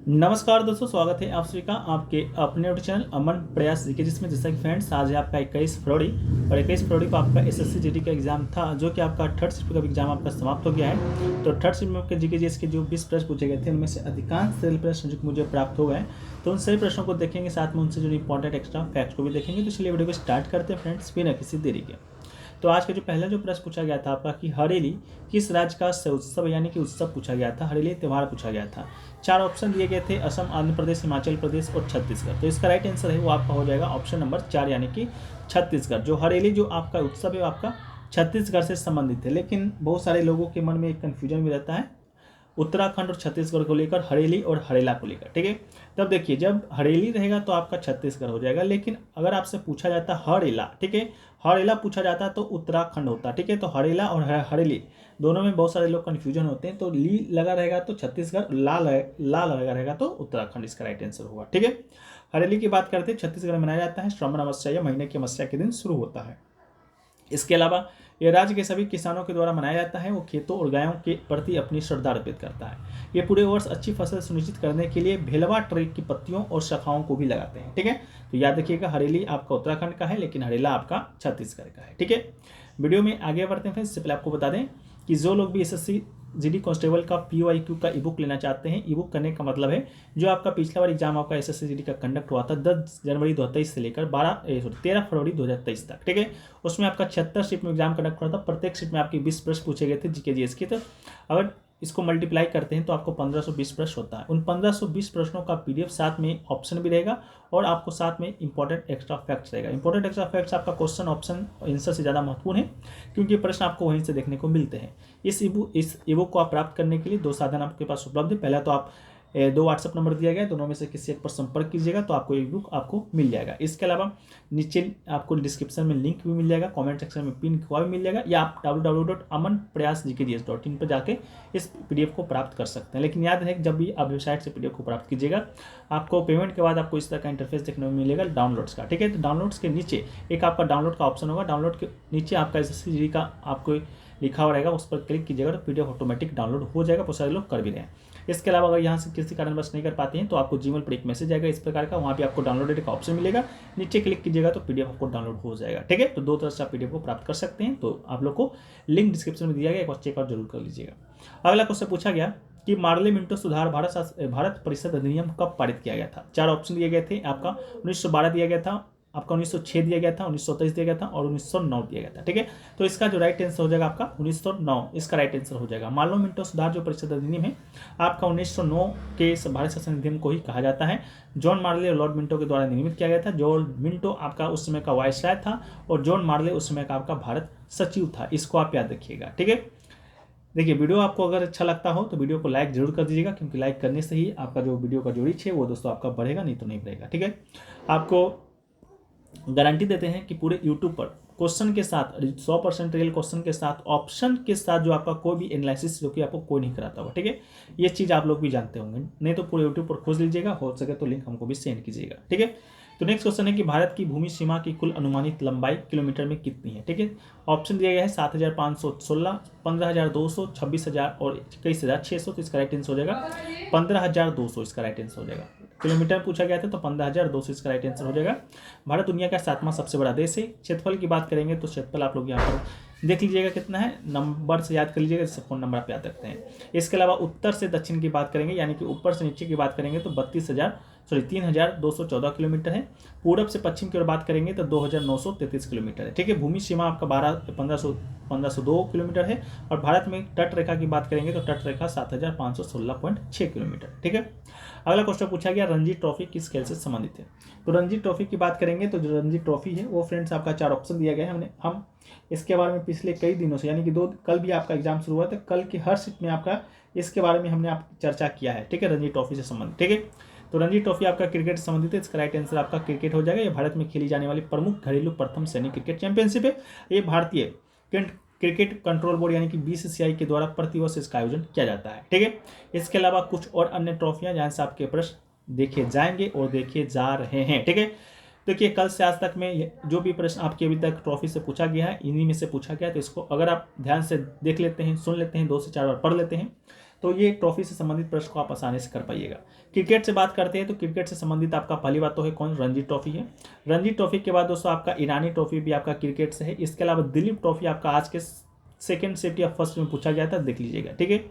नमस्कार दोस्तों, स्वागत है आप सभी का आपके अपने यूट्यूब चैनल अमन प्रयास जीके, जिसमें जैसा कि फ्रेंड्स आज है आपका 21 फरवरी और 21 फरवरी को आपका एसएससी जीडी का एग्जाम था, जो कि आपका थर्ड शिफ्ट का एग्जाम आपका समाप्त हो गया है। तो थर्ड शिफ्ट में आपके जीके जीएस के जो 20 प्रश्न पूछे गए थे, उनमें से अधिकांश सरल प्रश्न जो मुझे प्राप्त हो गए, तो उन सभी प्रश्नों को देखेंगे, साथ में उनसे जो इंपॉर्टेंट एक्स्ट्रा फैक्ट्स को भी देखेंगे। तो चलिए वीडियो को स्टार्ट करते हैं फ्रेंड्स, बिना किसी देरी के। तो आज का जो पहला जो प्रश्न पूछा गया था आपका कि हरेली किस राज्य का उत्सव यानी कि उत्सव पूछा गया था, हरेली त्यौहार पूछा गया था। 4 ऑप्शन दिए गए थे, असम, आंध्र प्रदेश, हिमाचल प्रदेश और छत्तीसगढ़। तो इसका राइट आंसर है वो आपका हो जाएगा ऑप्शन नंबर 4 यानी कि छत्तीसगढ़। जो हरेली जो आपका उत्सव है वो आपका छत्तीसगढ़ से संबंधित है, लेकिन बहुत सारे लोगों के मन में एक कन्फ्यूजन भी रहता है उत्तराखंड और छत्तीसगढ़ को लेकर, हरेली और हरेला को लेकर। ठीक है, तब देखिए जब हरेली रहेगा तो आपका छत्तीसगढ़ हो जाएगा, लेकिन अगर आपसे पूछा जाता है हरेला, ठीक है, हरेला पूछा जाता तो उत्तराखंड होता। ठीक है, तो हरेला और हरेली दोनों में बहुत सारे लोग कन्फ्यूजन होते हैं। तो ली लगा रहेगा तो छत्तीसगढ़, ला लगा रहेगा तो उत्तराखंड, इसका राइट आंसर होगा। ठीक है, हरेली की बात करते हैं, छत्तीसगढ़ में मनाया जाता है, श्रावण अमावस्या या महीने की अमावस्या के दिन शुरू होता है। इसके अलावा यह राज्य के सभी किसानों के द्वारा मनाया जाता है। वो खेतों और गायों के प्रति अपनी श्रद्धा अर्पित करता है। ये पूरे वर्ष अच्छी फसल सुनिश्चित करने के लिए भेलवा ट्री की पत्तियों और शाखाओं को भी लगाते हैं। ठीक है, तो याद रखिएगा हरेली आपका उत्तराखंड का है, लेकिन हरेला आपका छत्तीसगढ़ का है। ठीक है, वीडियो में आगे बढ़ते हैं फ्रेंड्स। इससे पहले आपको बता दें कि जो लोग भी एसएससी जीडी कांस्टेबल का पीओआईक्यू का ई बुक लेना चाहते हैं, ई बुक करने का मतलब है जो आपका पिछला बार एग्जाम आपका एसएससी जीडी का कंडक्ट हुआ था 10 जनवरी 2023 से लेकर 13 फरवरी 2023 तक। ठीक है, उसमें आपका 76 शिफ्ट में एग्जाम कंडक्ट हुआ था। प्रत्येक शिफ्ट में आपके 20 प्रश्न पूछे गए थे जीके जीएस के। तो अगर इसको मल्टीप्लाई करते हैं तो आपको 1520 प्रश्न होता है। उन 1520 प्रश्नों का पीडीएफ साथ में ऑप्शन भी रहेगा और आपको साथ में इंपॉर्टेंट एक्स्ट्रा फैक्ट्स रहेगा। इंपॉर्टेंट एक्स्ट्रा फैक्ट्स आपका क्वेश्चन ऑप्शन आंसर से ज़्यादा महत्वपूर्ण है, क्योंकि प्रश्न आपको वहीं से देखने को मिलते हैं। इस ईबुक को आप प्राप्त करने के लिए 2 साधन आपके पास उपलब्ध है। पहला तो आप 2 व्हाट्सएप नंबर दिया गया है, दोनों में से किसी एक पर संपर्क कीजिएगा तो आपको ई बुक आपको मिल जाएगा। इसके अलावा नीचे आपको डिस्क्रिप्शन में लिंक भी मिल जाएगा, कमेंट सेक्शन में पिन हुआ भी मिल जाएगा, या आप www.amanprayasgkds.in पर जाके इस पीडीएफ को प्राप्त कर सकते हैं। लेकिन याद रहे जब भी आप वेबसाइट से पीडीएफ को प्राप्त कीजिएगा, आपको पेमेंट के बाद आपको इस तरह का इंटरफेस देखने को मिलेगा डाउनलोड्स का। ठीक है, तो डाउनलोड्स के नीचे एक आपका डाउनलोड का ऑप्शन होगा। डाउनलोड के नीचे आपका एसएससी जीडी का आपको लिखा हुआ रहेगा, उस पर क्लिक कीजिएगा तो पीडीएफ ऑटोमेटिक डाउनलोड हो जाएगा। बहुत सारे लोग कर भी रहे हैं। इसके अलावा अगर यहाँ से किसी कारणवश नहीं कर पाते हैं तो आपको जीमेल पर एक मैसेज आएगा इस प्रकार का, वहाँ पे आपको डाउनलोडेड का ऑप्शन मिलेगा, नीचे क्लिक कीजिएगा तो पीडीएफ आपको डाउनलोड हो जाएगा। ठीक है, तो 2 तरह से आप पीडीएफ को प्राप्त कर सकते हैं। तो आप लोग को लिंक डिस्क्रिप्शन में दिया गया, एक बार चेकआउट जरूर कर लीजिएगा। अगला क्वेश्चन पूछा गया कि मार्ले मिंटो सुधार भारत परिषद अधिनियम कब पारित किया गया था। 4 ऑप्शन दिए गए थे, आपका 1912 दिया गया था, आपका 1906 दिया गया था, 1923 दिया गया था और 1909 दिया गया था। ठीक है, तो इसका जो राइट आंसर हो जाएगा आपका 1909, इसका राइट आंसर हो जाएगा। मार्ले मिंटो सुधार जो परिषद अधिनियम है आपका 1909 के भारत शासन अधिनियम को ही कहा जाता है। जॉन मार्ले और लॉर्ड मिंटो के द्वारा निर्मित किया गया था। जॉन मिंटो आपका उस समय का वायसराय था और जॉन मार्ले उस समय का आपका भारत सचिव था। इसको आप याद रखिएगा। ठीक है, देखिए वीडियो आपको अगर अच्छा लगता हो तो वीडियो को लाइक जरूर कर दीजिएगा, क्योंकि लाइक करने से ही आपका जो वीडियो का जो रीच है वो दोस्तों आपका बढ़ेगा, नहीं तो नहीं बढ़ेगा। ठीक है, आपको गारंटी देते हैं कि पूरे यूट्यूब पर क्वेश्चन के साथ 100% रियल क्वेश्चन के साथ ऑप्शन के साथ जो आपका कोई भी एनालिसिस जो कि आपको कोई नहीं कराता होगा। ठीक है, ये चीज़ आप लोग भी जानते होंगे, नहीं तो पूरे यूट्यूब पर खोज लीजिएगा, हो सके तो लिंक हमको भी सेंड कीजिएगा। ठीक है, तो नेक्स्ट क्वेश्चन है कि भारत की भूमि सीमा की कुल अनुमानित लंबाई किलोमीटर में कितनी है। ठीक है, ऑप्शन दिया गया है 7516, 15200, 26000 और 21600। तो इसका राइट आंसर हो जाएगा 15200, इसका राइट आंसर हो जाएगा। किलोमीटर पूछा गया था तो 15200 इसका राइट आंसर हो जाएगा। भारत दुनिया का 7वां सबसे बड़ा देश है। क्षेत्रफल की बात करेंगे तो क्षेत्रफल आप लोग यहाँ पर देख लीजिएगा कितना है, नंबर से याद कर लीजिएगा, जैसे फोन नंबर आप याद रखते हैं। इसके अलावा उत्तर से दक्षिण की बात करेंगे, यानी कि ऊपर से नीचे की बात करेंगे तो 3214 किलोमीटर है। पूरब से पश्चिम की ओर बात करेंगे तो 2933 किलोमीटर है। ठीक है, भूमि सीमा आपका 1502 किलोमीटर है और भारत में तट रेखा की बात करेंगे तो तट रेखा 7516.6 किलोमीटर। ठीक है, अगला क्वेश्चन पूछा गया रणजी ट्रॉफी किस खेल से संबंधित है। तो रणजी ट्रॉफी की बात करेंगे तो जो रणजी ट्रॉफी है वो फ्रेंड्स आपका 4 ऑप्शन दिया गया है। हम इसके बारे में पिछले कई दिनों से, यानी कि कल भी आपका एग्जाम शुरू हुआ था, कल की हर शिफ्ट में आपका इसके बारे में हमने आप चर्चा किया है। ठीक है, रणजी ट्रॉफी से संबंधित। ठीक है, तो रणजी ट्रॉफी आपका क्रिकेट से संबंधित है, इसका राइट आंसर आपका क्रिकेट हो जाएगा। ये भारत में खेली जाने वाली प्रमुख घरेलू प्रथम श्रेणी क्रिकेट चैंपियनशिप है। ये भारतीय क्रिकेट कंट्रोल बोर्ड यानी कि बीसीसीआई के द्वारा प्रतिवर्ष इसका आयोजन किया जाता है। ठीक है, इसके अलावा कुछ और अन्य ट्रॉफियां जहां से आपके प्रश्न देखे जाएंगे और देखे जा रहे हैं। ठीक है, देखिए कल से आज तक में जो भी प्रश्न आपके अभी तक ट्रॉफी से पूछा गया है, इन्हीं में से पूछा गया है। तो इसको अगर आप ध्यान से देख लेते हैं, सुन लेते हैं, 2 से 4 बार पढ़ लेते हैं तो ये ट्रॉफी से संबंधित प्रश्न को आप आसानी से कर पाइएगा। क्रिकेट से बात करते हैं तो क्रिकेट से संबंधित आपका पहली बात तो है कौन, रणजी ट्रॉफी है। रणजी ट्रॉफी के बाद दोस्तों आपका ईरानी ट्रॉफी भी आपका क्रिकेट से है। इसके अलावा दिलीप ट्रॉफी आपका आज के सेकेंड शिफ्ट या फर्स्ट में पूछा गया था, देख लीजिएगा, ठीक है।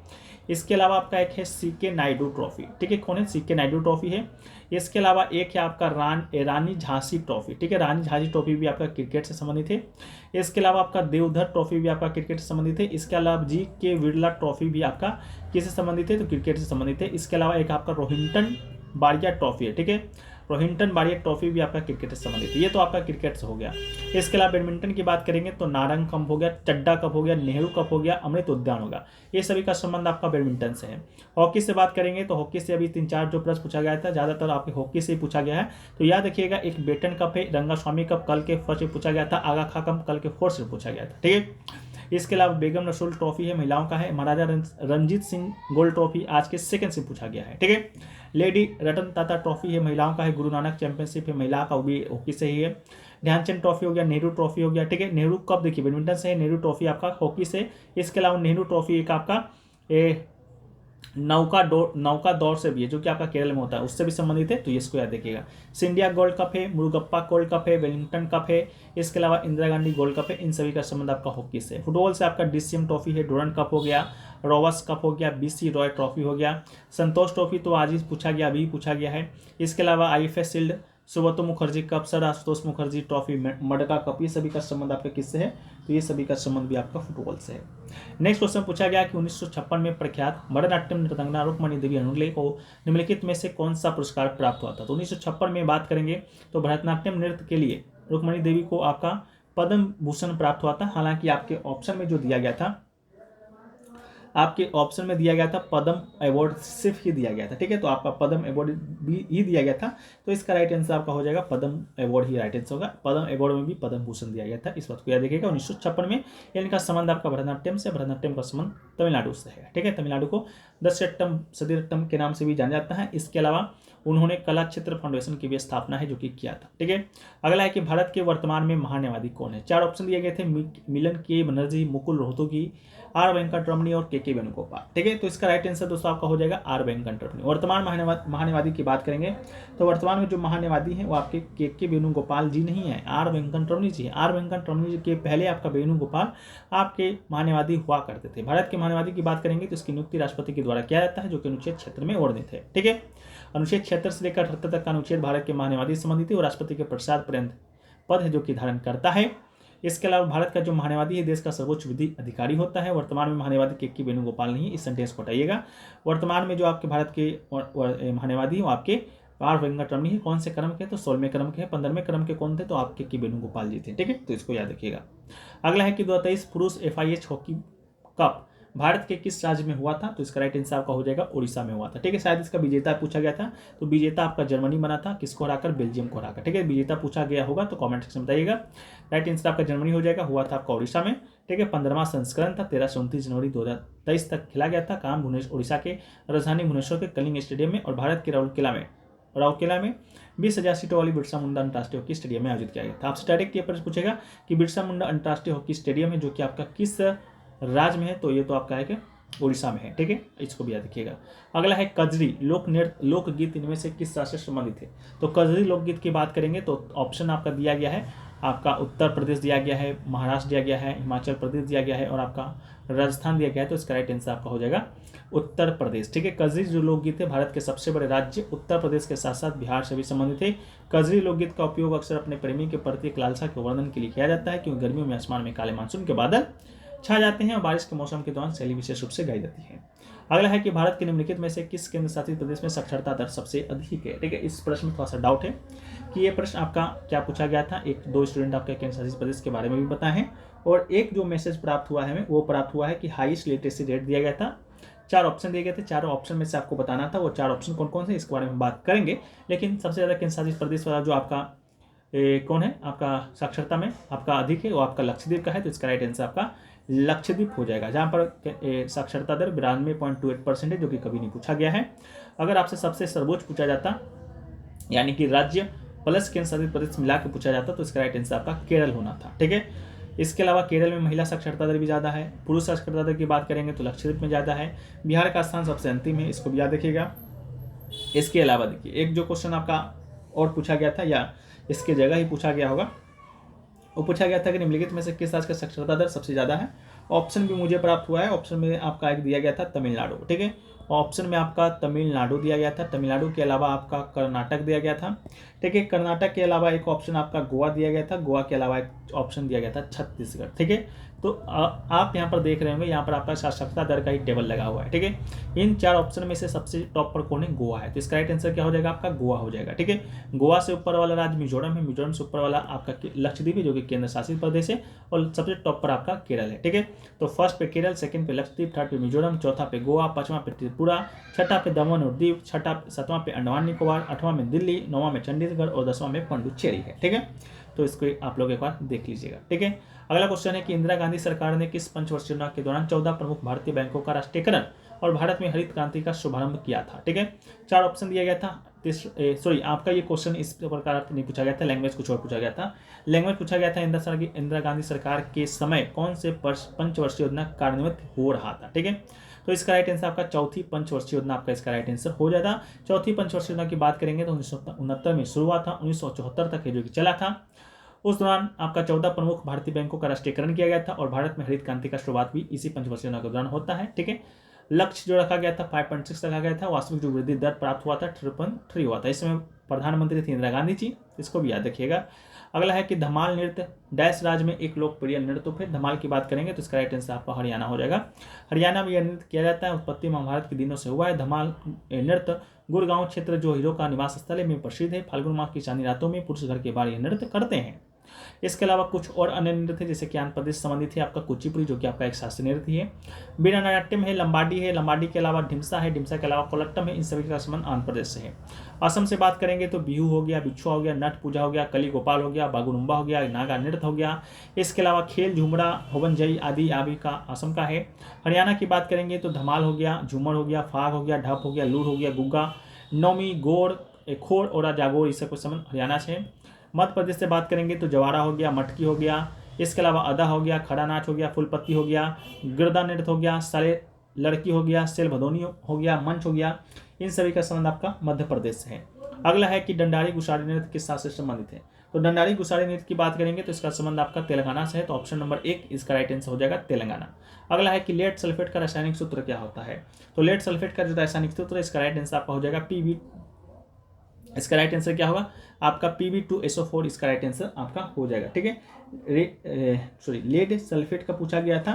इसके अलावा आपका एक है सीके नायडू ट्रॉफी, ठीक है, कौन है, सीके नायडू ट्रॉफी है। इसके अलावा एक है आपका रानी झांसी ट्रॉफी, ठीक है, रानी झांसी ट्रॉफी भी आपका क्रिकेट से संबंधित है। इसके अलावा आपका देवधर ट्रॉफी भी आपका क्रिकेट से संबंधित है। इसके अलावा जी.के. बिरला ट्रॉफी भी आपका किससे संबंधित है, तो क्रिकेट से संबंधित है। इसके अलावा एक आपका रोहिंटन बारिया ट्रॉफी है, ठीक है, रोहिंटन बारिया ट्रॉफी भी आपका क्रिकेट से संबंधित है। ये तो आपका क्रिकेट से हो गया। इसके अलावा बैडमिंटन की बात करेंगे तो नारंग कप हो गया, चड्डा कप हो गया, नेहरू कप हो गया, अमृत उद्यान होगा, ये सभी का संबंध आपका बैडमिंटन से है। हॉकी से बात करेंगे तो हॉकी से अभी 3-4 जो प्रश्न पूछा गया था ज़्यादातर आपके हॉकी से ही पूछा गया है। तो याद रखिएगा, एक बेटन कप है, रंगास्वामी कप कल के फर्स्ट से पूछा गया था, आगा खा कप कल के फोर्थ से पूछा गया था, ठीक है। इसके अलावा बेगम रसूल ट्रॉफी है, महिलाओं का है। महाराजा रंजीत सिंह गोल्ड ट्रॉफी आज के सेकंड से पूछा गया है, ठीक है। लेडी रतन टाटा ट्रॉफी है, महिलाओं का है। गुरु नानक चैंपियनशिप है, महिला का, वो भी हॉकी से ही है। ध्यानचंद ट्रॉफी हो गया, नेहरू ट्रॉफी हो गया, ठीक है। नेहरू कप देखिए बैडमिंटन से है, नेहरू ट्रॉफी आपका हॉकी से। इसके अलावा नेहरू ट्रॉफी एक आपका नौका दौड़ से भी है, जो कि आपका केरल में होता है, उससे भी संबंधित है, तो इसको याद रखिएगा। सिंधिया गोल्ड कप है, मुरुगप्पा गोल्ड कप है, वेलिंगटन कप है। इसके अलावा इंदिरा गांधी गोल्ड कप है। इन सभी का संबंध आपका हॉकी से। फुटबॉल से आपका डीसीएम ट्रॉफी है, डोरन कप हो गया, रॉवर्स कप हो गया, बीसी रॉय ट्रॉफी हो गया। संतोष ट्रॉफी तो आज ही पूछा गया, अभी पूछा गया है। इसके अलावा IFS shield, Subroto Mukherjee cup, sir Ashutosh Mukherjee trophy, मडगा कप, ये सभी का संबंध आपका किससे है, तो ये सभी का संबंध भी आपका फुटबॉल से है। नेक्स्ट क्वेश्चन पूछा गया कि 1956 में प्रख्यात भरतनाट्यम नृत्यांगना रुक्मणी देवी हनुले को निम्नलिखित में से कौन सा पुरस्कार प्राप्त हुआ था। तो 1956 में बात करेंगे तो भरतनाट्यम नृत्य के लिए रुक्मणी देवी को आपका पद्म भूषण प्राप्त हुआ था। हालांकि आपके ऑप्शन में जो दिया गया था, आपके ऑप्शन में दिया गया था पद्म अवार्ड सिर्फ ही दिया गया था, ठीक है, तो आपका पद्म अवार्ड भी ही दिया गया था, तो इसका राइट आंसर आपका हो जाएगा पद्म अवार्ड ही राइट आंसर होगा। पद्म अवार्ड में भी पद्म भूषण दिया गया था, इस बात को याद रखिएगा। 1956 में इनका संबंध आपका भरतनाट्यम से, भरतनाट्यम का संबंध तमिलनाडु से है, ठीक है। तमिलनाडु को दशरट्टम सदीरट्टम के नाम से भी जाना जाता है। इसके अलावा उन्होंने कला क्षेत्र फाउंडेशन की भी स्थापना है, जो कि किया था, ठीक है। अगला है कि भारत के वर्तमान में महान्यायवादी कौन है। 4 ऑप्शन दिए गए थे, मिलन के बनर्जी, मुकुल रोहतगी, आर वेंकटरमणी और के वेणुगोपाल, ठीक है। तो इसका राइट आंसर दोस्तों आपका हो जाएगा आर वेंकटरमणी। वर्तमान महान्यायवादी की बात करेंगे तो वर्तमान में जो महान्यायवादी हैं वो आपके के वेणुगोपाल जी नहीं है, आर वेंकटरमणी जी है। आर वेंकटरमणी जी के पहले आपका वेणुगोपाल आपके महान्यायवादी हुआ करते थे। भारत के महान्यायवादी की बात करेंगे तो इसकी नियुक्ति राष्ट्रपति के द्वारा किया जाता है, जो कि अनुच्छेद 76 में वर्णित है, ठीक है। अनुच्छेद 76 से लेकर 78 तक का अनुच्छेद भारत के महान्यायवादी से संबंधित है और राष्ट्रपति के प्रसाद पर्यंत पद है जो कि धारण करता है। इसके अलावा भारत का जो महान्यायवादी है देश का सर्वोच्च विधि अधिकारी होता है। वर्तमान में महान्यायवादी के वेणुगोपाल नहीं है, इस सेंटेंस को हटाइएगा। वर्तमान में जो आपके भारत के महान्यायवादी है वो आपके आर वेंकटरमणी है। कौन से क्रम के, तो 16वें क्रम के हैं। 15वें क्रम के कौन थे, तो आपके के वेणुगोपाल जी थे, ठीक है, तो इसको याद रखिएगा। अगला है कि 2023 पुरुष FIH हॉकी कप भारत के किस राज्य में हुआ था, तो इसका राइट आंसर आपका हो जाएगा उड़ीसा में हुआ था, ठीक है। शायद इसका विजेता पूछा गया था, तो विजेता आपका जर्मनी बना था, किसको हराकर, बेल्जियम को हराकर, ठीक है। विजेता पूछा गया होगा तो कमेंट सेक्शन में बताइएगा। राइट आंसर आपका जर्मनी हो जाएगा, हुआ था आपका उड़ीसा में, ठीक है। 15वां संस्करण था, 13 से 29 जनवरी 2023 तक खेला गया था। काम उड़ीसा के राजधानी भुवनेश्वर के कलिंग स्टेडियम में और भारत के राउरकेला में 20,000 सीटों वाली बिरसा मुंडा अंतर्राष्ट्रीय हॉकी स्टेडियम में आयोजित किया गया था। आपसे डायरेक्ट ये प्रश्न पूछेगा कि बिरसा मुंडा अंतर्राष्ट्रीय हॉकी स्टेडियम है जो कि आपका किस राज्य में है, तो ये तो आपका है कि उड़ीसा में है, ठीक है, इसको भी याद रखिएगा। अगला है कजरी लोक नृत्य लोकगीत, इनमें से किस राज्य से संबंधित है। तो कजरी लोकगीत की बात करेंगे तो ऑप्शन आपका दिया गया है, आपका उत्तर प्रदेश दिया गया है, महाराष्ट्र दिया गया है, हिमाचल प्रदेश दिया गया है और आपका राजस्थान दिया गया है, तो इसका राइट आंसर आपका हो जाएगा उत्तर प्रदेश, ठीक है। कजरी जो लोकगीत है भारत के सबसे बड़े राज्य उत्तर प्रदेश के साथ साथ बिहार से भी संबंधित है। कजरी लोकगीत का उपयोग अक्सर अपने प्रेमी के प्रति एक लालसा के वर्णन के लिए किया जाता है, क्योंकि गर्मियों में आसमान में काले मानसून के बादल छा जाते हैं और बारिश के मौसम के दौरान शैली विशेष रूप से गाई जाती है। अगला है कि भारत के निम्नलिखित में से किस केंद्र शासित प्रदेश में साक्षरता दर सबसे अधिक है, ठीक है। इस प्रश्न में थोड़ा सा डाउट है कि ये प्रश्न आपका क्या पूछा गया था। 1-2 स्टूडेंट आपके केंद्र शासित प्रदेश के बारे में भी बताए हैं और एक जो मैसेज प्राप्त हुआ है हमें वो प्राप्त हुआ है कि हाईएस्ट लिटरेसी रेट दिया गया था। 4 ऑप्शन दिए गए थे, 4 ऑप्शन में से आपको बताना था वो 4 ऑप्शन कौन कौन से, इसके बारे में बात करेंगे। लेकिन सबसे ज़्यादा केंद्र शासित प्रदेश वाला जो आपका कौन है आपका साक्षरता में आपका अधिक है वो आपका लक्षद्वीप का है, तो इसका राइट आंसर आपका लक्षद्वीप हो जाएगा, जहाँ पर साक्षरता दर 92.28% है, जो कि कभी नहीं पूछा गया है। अगर आपसे सबसे सर्वोच्च पूछा जाता यानी कि राज्य प्लस केंद्र शासित प्रदेश मिला के पूछा जाता तो इसका राइट आंसर आपका केरल होना था, ठीक है। इसके अलावा केरल में महिला साक्षरता दर भी ज़्यादा है। पुरुष साक्षरता दर की बात करेंगे तो लक्षद्वीप में ज़्यादा है। बिहार का स्थान सबसे अंतिम है, इसको भी याद रखिएगा। इसके अलावा देखिए एक जो क्वेश्चन आपका और पूछा गया था या इसके जगह ही पूछा गया होगा, वो पूछा गया था कि निम्नलिखित में से किस राज्य का साक्षरता दर सबसे ज़्यादा है। ऑप्शन भी मुझे प्राप्त हुआ है। ऑप्शन में आपका एक दिया गया था तमिलनाडु, ठीक है। ऑप्शन में आपका तमिलनाडु दिया गया था। तमिलनाडु के अलावा आपका कर्नाटक दिया गया था, ठीक है। कर्नाटक के अलावा एक ऑप्शन आपका गोवा दिया गया था। गोवा के अलावा एक ऑप्शन दिया गया था छत्तीसगढ़, ठीक है। तो आप यहाँ पर देख रहे होंगे, यहाँ पर आपका साक्षरता दर का ही टेबल लगा हुआ है, ठीक है। इन 4 ऑप्शन में से सबसे टॉप पर कौन है? गोवा है। तो इसका राइट आंसर क्या हो जाएगा? आपका गोवा हो जाएगा, ठीक है। गोवा से ऊपर वाला राज्य मिजोरम है। मिजोरम से ऊपर वाला आपका लक्षद्वीप है जो कि केंद्र शासित प्रदेश है, और सबसे टॉप पर आपका केरल है, ठीक है। तो फर्स्ट पे केरल, सेकंड पे लक्षद्वीप, थर्ड पे मिजोरम, चौथा पे गोवा, पांचवा पे त्रिपुरा, छठा पे दमन और दीव, सातवां पे अंडमान निकोबार, आठवां में दिल्ली, नौवां में चंडीगढ़ और 10वां में पुडुचेरी है, ठीक है। तो इसको आप लोग एक बार देख लीजिएगा, ठीक है। अगला क्वेश्चन है कि इंदिरा गांधी सरकार ने किस पंचवर्षीय योजना के दौरान 14 प्रमुख भारतीय बैंकों का राष्ट्रीयकरण और भारत में हरित क्रांति का शुभारंभ किया था, ठीक है। 4 ऑप्शन दिया गया था। आपका ये क्वेश्चन इस प्रकार नहीं पूछा गया था, लैंग्वेज कुछ और पूछा गया था। लैंग्वेज पूछा गया था इंदिरा गांधी सरकार के समय कौन से पंचवर्षीय योजना कार्यान्वित हो रहा था, ठीक है। तो इसका राइट आंसर आपका चौथी पंचवर्षीय योजना आपका इसका राइट आंसर हो जाता। चौथी पंचवर्षीय योजना की बात करेंगे तो 1969 में शुरू हुआ था, 1974 तक जो कि चला था। उस दौरान आपका 14 प्रमुख भारतीय बैंकों का राष्ट्रीयकरण किया गया था और भारत में हरित क्रांति का शुरुआत भी इसी पंचवर्षीय योजना के दौरान होता है, ठीक है। लक्ष्य जो रखा गया था 5.6 रखा गया था। वास्तविक जो वृद्धि दर प्राप्त हुआ था 3.3 हुआ था। इसमें प्रधानमंत्री थी इंदिरा गांधी जी, इसको भी याद रखिएगा। अगला है कि धमाल नृत्य डैश राज्य में एक लोकप्रिय नृत्य। तो फिर धमाल की बात करेंगे तो इसका राइट आंसर आपका हरियाणा हो जाएगा। हरियाणा में यह नृत्य किया जाता है, उत्पत्ति महाभारत के दिनों से हुआ है। धमाल नृत्य गुड़गांव क्षेत्र जो हीरो का निवास स्थल है में प्रसिद्ध है। फाल्गुन माह की चांदी रातों में पुरुष घर के बाहर यह नृत्य करते हैं। इसके अलावा कुछ और अन्य नृत्य थे जैसे कि आंध्र प्रदेश संबंधित है आपका कुचिपुड़ी जो कि आपका एक शास्त्रीय नृत्य है। वीरानाट्यम है, लंबाडी है, लंबाडी के अलावा ढिमसा है, ढिमसा के अलावा कोलट्टम है। इन सभी का संबंध आंध्र प्रदेश से है। असम से बात करेंगे तो बिहू हो गया, बिच्छुआ हो गया, नट पूजा हो गया, कली गोपाल हो गया, बागुरुम्बा हो गया, नागा नृत्य हो गया। इसके अलावा खेल, झुमरा, होवनजई आदि का असम का है। हरियाणा की बात करेंगे तो धमाल हो गया, झूमर हो गया, फाग हो गया, ढप हो गया, लूर हो गया, गुग्गा, नौमी, गोड़, खोड़ और जागोर, इससे कुछ संबंध हरियाणा से है। मध्य प्रदेश से बात करेंगे तो जवारा हो गया, मटकी हो गया, इसके अलावा अदा हो गया, खड़ा नाच हो गया, फुलपत्ती हो गया, गिरदा नृत्य हो गया, साले लड़की हो गया, सेल भदोनी हो गया, मंच हो गया। इन सभी का संबंध आपका मध्य प्रदेश से है। अगला है कि डंडारी गुसाड़ी नृत्य किस साल से संबंधित है। तो डंडारी गुसाड़ी नृत्य की बात करेंगे तो इसका संबंध आपका तेलंगाना से है। तो ऑप्शन नंबर 1 इसका राइट आंसर हो जाएगा तेलंगाना। अगला है कि लेड सल्फेट का रासायनिक सूत्र क्या होता है। तो लेड सल्फेट का जो रासायनिक सूत्र है इसका राइट आंसर आपका हो जाएगा PB। इसका राइट आंसर क्या होगा आपका Pb2SO4 इसका राइट आंसर आपका हो जाएगा, ठीक है। लेड सल्फेट का पूछा गया था,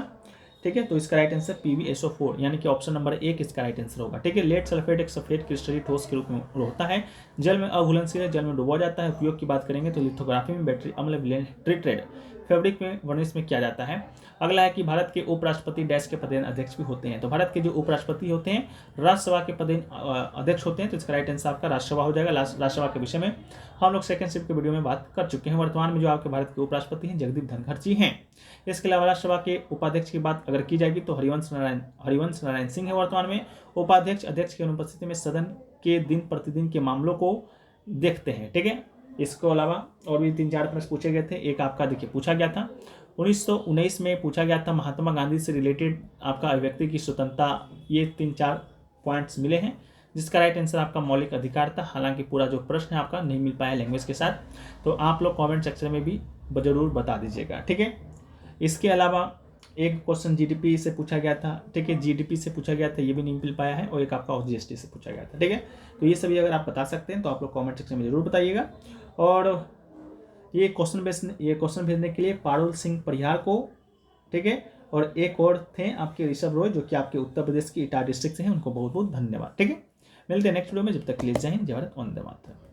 ठीक है। तो इसका राइट आंसर PbSO4 यानी कि ऑप्शन नंबर 1 इसका राइट आंसर होगा, ठीक है। लेड सल्फेट एक सफेद क्रिस्टलीय ठोस के रूप में होता है, जल में अघुलनशील है, जल में डुबा जाता है। उपयोग की बात करेंगे तो लिथोग्राफी में, बैटरी अम्ल ट्रीटेड फैब्रिक में, वर्निश में किया जाता है। अगला है कि भारत के उपराष्ट्रपति डैश के पदेन अध्यक्ष भी होते हैं। तो भारत के जो उपराष्ट्रपति होते हैं राज्यसभा के पदेन अध्यक्ष होते हैं। तो इसका राइट आंसर आपका राज्यसभा हो जाएगा। राज्यसभा के विषय में हम लोग सेकंड शिफ्ट के वीडियो में बात कर चुके हैं। वर्तमान में जो आपके भारत के उपराष्ट्रपति हैं जगदीप धनखड़ जी हैं। इसके अलावा राज्यसभा के उपाध्यक्ष की बात अगर की जाएगी तो हरिवंश नारायण सिंह है वर्तमान में उपाध्यक्ष। अध्यक्ष की अनुपस्थिति में सदन के दिन प्रतिदिन के मामलों को देखते हैं, ठीक है। इसके अलावा और भी 3-4 प्रश्न पूछे गए थे। एक आपका देखिए पूछा गया था 1919 में पूछा गया था महात्मा गांधी से रिलेटेड आपका अभिव्यक्ति की स्वतंत्रता। ये 3-4 पॉइंट्स मिले हैं जिसका राइट आंसर आपका मौलिक अधिकार था। हालांकि पूरा जो प्रश्न है आपका नहीं मिल पाया लैंग्वेज के साथ, तो आप लोग कमेंट सेक्शन में भी जरूर बता दीजिएगा, ठीक है। इसके अलावा एक क्वेश्चन GDP से पूछा गया था, ठीक है। GDP से पूछा गया था, ये भी नहीं मिल पाया है। और एक आपका GST से पूछा गया था, ठीक है। तो ये सभी अगर आप बता सकते हैं तो आप लोग कमेंट सेक्शन में जरूर बताइएगा। और ये क्वेश्चन भेजने के लिए पारुल सिंह परिहार को, ठीक है। और एक और थे आपके ऋषभ रॉय जो कि आपके उत्तर प्रदेश की इटावा डिस्ट्रिक्ट से हैं, उनको बहुत बहुत धन्यवाद, ठीक है। मिलते हैं नेक्स्ट वीडियो में, जब तक के लिए जय हिंद, जय भारत, वंदे मातरम।